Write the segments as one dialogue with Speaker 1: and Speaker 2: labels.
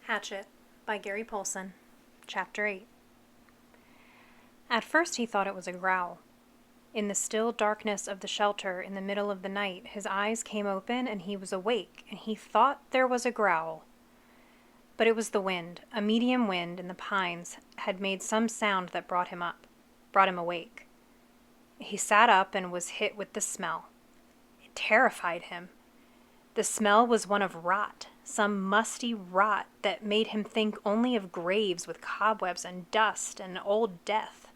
Speaker 1: Hatchet by Gary Polson, Chapter 8. At first he thought it was a growl. In the still darkness of the shelter in the middle of the night, his eyes came open and he was awake, and he thought there was a growl. But it was the wind. A medium wind in the pines had made some sound that brought him awake. He sat up and was hit with the smell. It terrified him. The smell was one of rot, some musty rot that made him think only of graves with cobwebs and dust and old death.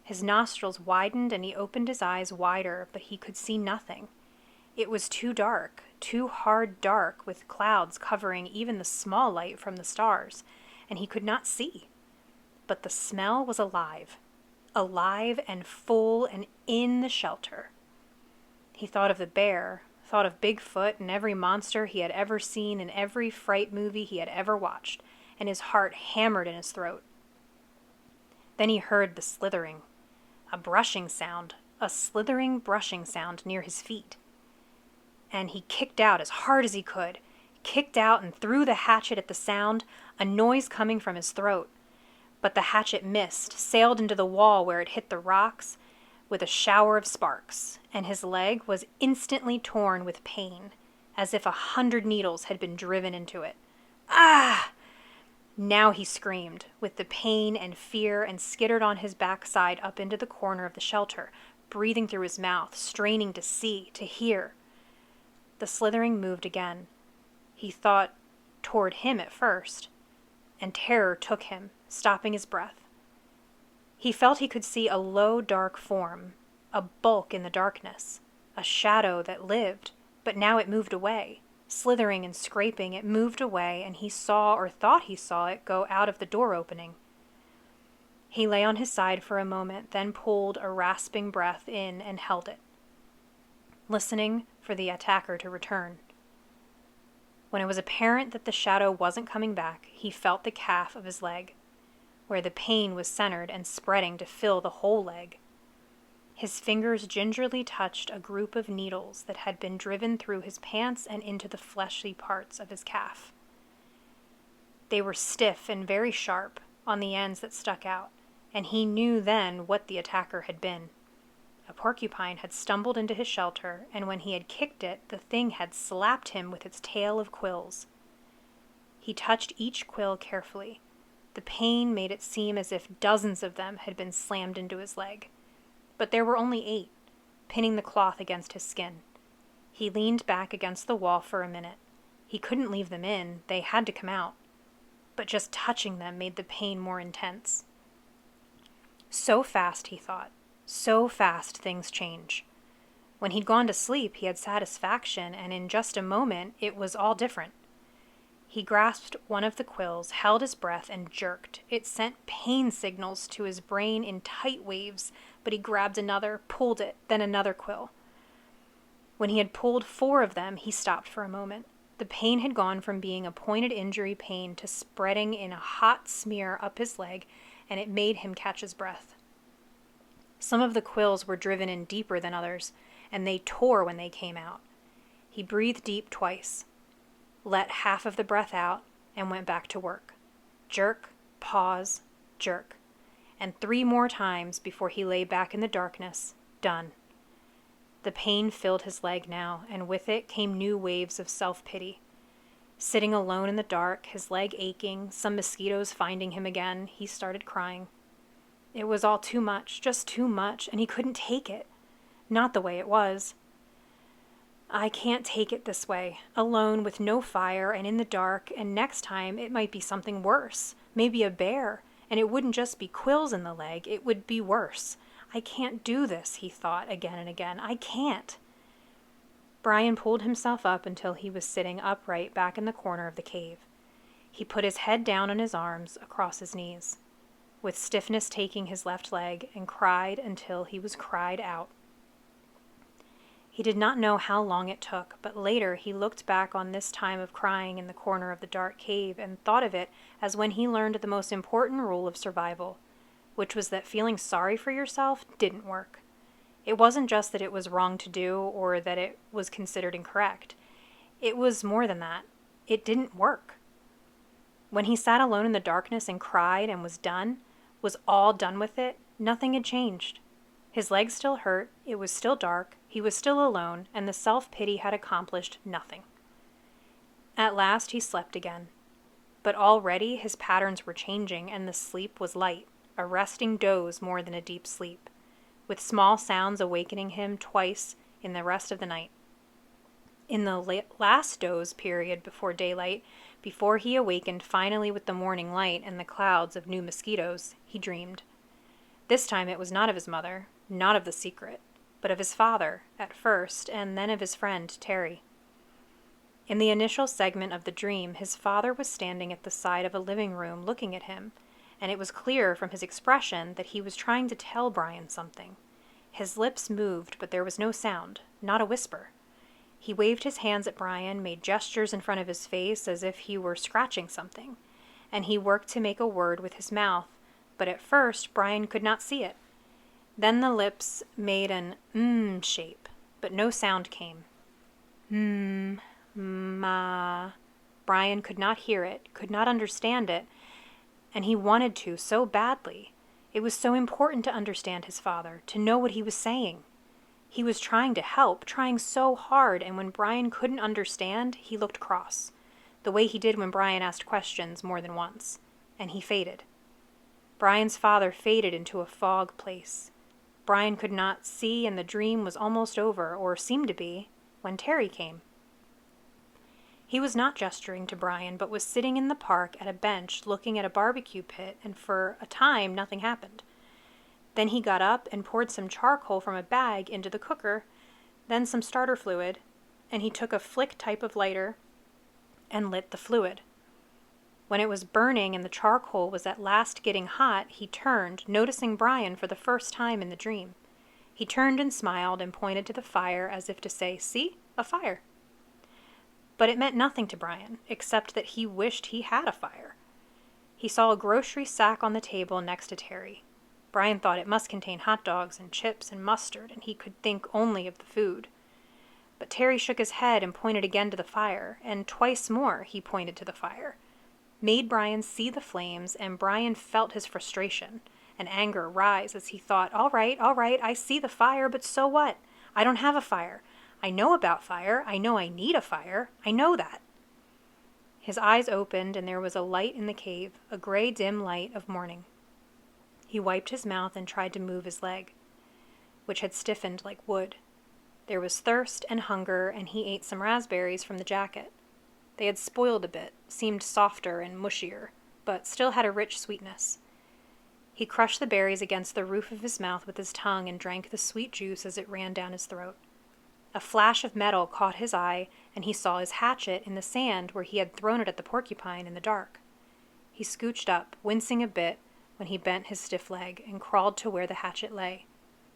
Speaker 1: His nostrils widened and he opened his eyes wider, but he could see nothing. It was too dark, too hard dark, with clouds covering even the small light from the stars, and he could not see. But the smell was alive and full and in the shelter. He thought of the bear, thought of Bigfoot and every monster he had ever seen in every fright movie he had ever watched, and his heart hammered in his throat. Then he heard the slithering, a slithering brushing sound near his feet. And he kicked out as hard as he could, kicked out and threw the hatchet at the sound, a noise coming from his throat. But the hatchet missed, sailed into the wall where it hit the rocks, with a shower of sparks, and his leg was instantly torn with pain, as if 100 needles had been driven into it. Ah! Now he screamed, with the pain and fear, and skittered on his backside up into the corner of the shelter, breathing through his mouth, straining to see, to hear. The slithering moved again. He thought toward him at first, and terror took him, stopping his breath. He felt he could see a low, dark form, a bulk in the darkness, a shadow that lived, but now it moved away. Slithering and scraping, it moved away, and he saw or thought he saw it go out of the door opening. He lay on his side for a moment, then pulled a rasping breath in and held it, listening for the attacker to return. When it was apparent that the shadow wasn't coming back, he felt the calf of his leg, where the pain was centered and spreading to fill the whole leg. His fingers gingerly touched a group of needles that had been driven through his pants and into the fleshy parts of his calf. They were stiff and very sharp on the ends that stuck out, and he knew then what the attacker had been. A porcupine had stumbled into his shelter, and when he had kicked it, the thing had slapped him with its tail of quills. He touched each quill carefully. The pain made it seem as if dozens of them had been slammed into his leg. But there were only 8, pinning the cloth against his skin. He leaned back against the wall for a minute. He couldn't leave them in, they had to come out. But just touching them made the pain more intense. So fast, he thought. So fast things change. When he'd gone to sleep, he had satisfaction, and in just a moment it was all different. He grasped one of the quills, held his breath, and jerked. It sent pain signals to his brain in tight waves, but he grabbed another, pulled it, then another quill. When he had pulled 4 of them, he stopped for a moment. The pain had gone from being a pointed injury pain to spreading in a hot smear up his leg, and it made him catch his breath. Some of the quills were driven in deeper than others, and they tore when they came out. He breathed deep twice, let half of the breath out, and went back to work. Jerk, pause, jerk. And 3 more times before he lay back in the darkness, done. The pain filled his leg now, and with it came new waves of self-pity. Sitting alone in the dark, his leg aching, some mosquitoes finding him again, he started crying. It was all too much, just too much, and he couldn't take it. Not the way it was. I can't take it this way, alone with no fire and in the dark, and next time it might be something worse, maybe a bear, and it wouldn't just be quills in the leg, it would be worse. I can't do this, he thought again and again. I can't. Brian pulled himself up until he was sitting upright back in the corner of the cave. He put his head down on his arms across his knees, with stiffness taking his left leg, and cried until he was cried out. He did not know how long it took, but later he looked back on this time of crying in the corner of the dark cave and thought of it as when he learned the most important rule of survival, which was that feeling sorry for yourself didn't work. It wasn't just that it was wrong to do or that it was considered incorrect. It was more than that. It didn't work. When he sat alone in the darkness and cried and was all done with it, nothing had changed. His legs still hurt, it was still dark, he was still alone, and the self-pity had accomplished nothing. At last he slept again. But already his patterns were changing, and the sleep was light, a resting doze more than a deep sleep, with small sounds awakening him twice in the rest of the night. In the last doze period before daylight, before he awakened finally with the morning light and the clouds of new mosquitoes, he dreamed. This time it was not of his mother, not of the secret, but of his father, at first, and then of his friend, Terry. In the initial segment of the dream, his father was standing at the side of a living room looking at him, and it was clear from his expression that he was trying to tell Brian something. His lips moved, but there was no sound, not a whisper. He waved his hands at Brian, made gestures in front of his face as if he were scratching something, and he worked to make a word with his mouth, but at first Brian could not see it. Then the lips made an shape, but no sound came. Ma. Brian could not hear it, could not understand it, and he wanted to so badly. It was so important to understand his father, to know what he was saying. He was trying to help, trying so hard, and when Brian couldn't understand, he looked cross, the way he did when Brian asked questions more than once, and he faded. Brian's father faded into a fog place. Brian could not see, and the dream was almost over, or seemed to be, when Terry came. He was not gesturing to Brian, but was sitting in the park at a bench looking at a barbecue pit, and for a time nothing happened. Then he got up and poured some charcoal from a bag into the cooker, then some starter fluid, and he took a flick type of lighter and lit the fluid. When it was burning and the charcoal was at last getting hot, he turned, noticing Brian for the first time in the dream. He turned and smiled and pointed to the fire as if to say, "See? A fire." But it meant nothing to Brian, except that he wished he had a fire. He saw a grocery sack on the table next to Terry. Brian thought it must contain hot dogs and chips and mustard, and he could think only of the food. But Terry shook his head and pointed again to the fire, and twice more he pointed to the fire. Made Brian see the flames, and Brian felt his frustration and anger rise as he thought, all right, I see the fire, but so what? I don't have a fire. I know about fire. I know I need a fire. I know that. His eyes opened, and there was a light in the cave, a gray dim light of morning. He wiped his mouth and tried to move his leg, which had stiffened like wood. There was thirst and hunger, and he ate some raspberries from the jacket. They had spoiled a bit, seemed softer and mushier, but still had a rich sweetness. He crushed the berries against the roof of his mouth with his tongue and drank the sweet juice as it ran down his throat. A flash of metal caught his eye, and he saw his hatchet in the sand where he had thrown it at the porcupine in the dark. He scooched up, wincing a bit, when he bent his stiff leg and crawled to where the hatchet lay.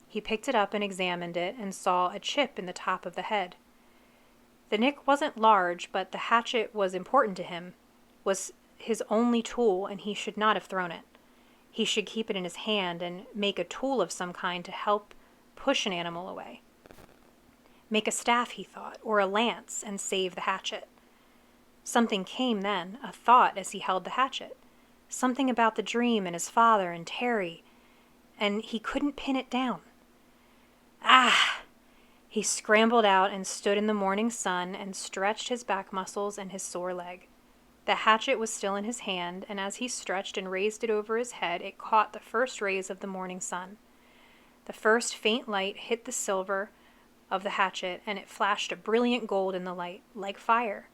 Speaker 1: He picked it up and examined it and saw a chip in the top of the head. The nick wasn't large, but the hatchet was important to him, was his only tool, and he should not have thrown it. He should keep it in his hand and make a tool of some kind to help push an animal away. Make a staff, he thought, or a lance, and save the hatchet. Something came then, a thought as he held the hatchet. Something about the dream and his father and Terry, and he couldn't pin it down. Ah! He scrambled out and stood in the morning sun and stretched his back muscles and his sore leg. The hatchet was still in his hand, and as he stretched and raised it over his head, it caught the first rays of the morning sun. The first faint light hit the silver of the hatchet, and it flashed a brilliant gold in the light, like fire.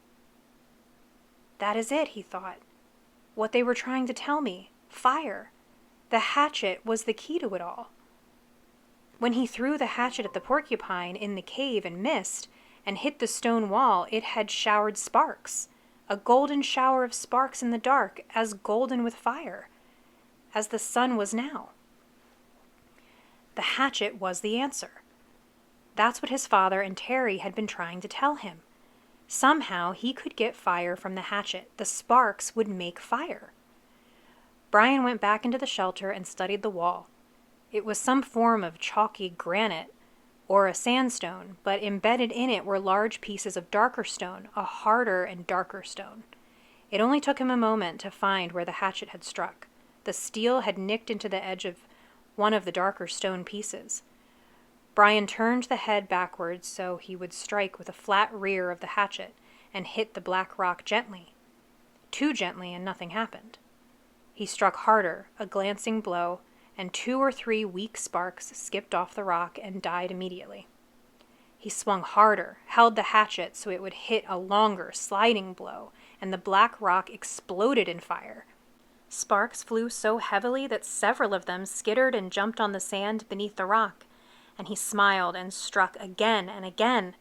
Speaker 1: That is it, he thought. What they were trying to tell me. Fire. The hatchet was the key to it all. When he threw the hatchet at the porcupine in the cave and missed, and hit the stone wall, it had showered sparks. A golden shower of sparks in the dark, as golden with fire, as the sun was now. The hatchet was the answer. That's what his father and Terry had been trying to tell him. Somehow he could get fire from the hatchet. The sparks would make fire. Brian went back into the shelter and studied the wall. It was some form of chalky granite or a sandstone, but embedded in it were large pieces of darker stone, a harder and darker stone. It only took him a moment to find where the hatchet had struck. The steel had nicked into the edge of one of the darker stone pieces. Brian turned the head backwards so he would strike with the flat rear of the hatchet and hit the black rock gently. Too gently, and nothing happened. He struck harder, a glancing blow, and 2 or 3 weak sparks skipped off the rock and died immediately. He swung harder, held the hatchet so it would hit a longer, sliding blow, and the black rock exploded in fire. Sparks flew so heavily that several of them skittered and jumped on the sand beneath the rock, and he smiled and struck again and again.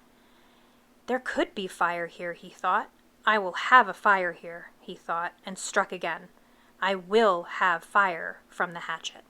Speaker 1: There could be fire here, he thought. I will have a fire here, he thought, and struck again. I will have fire from the hatchet.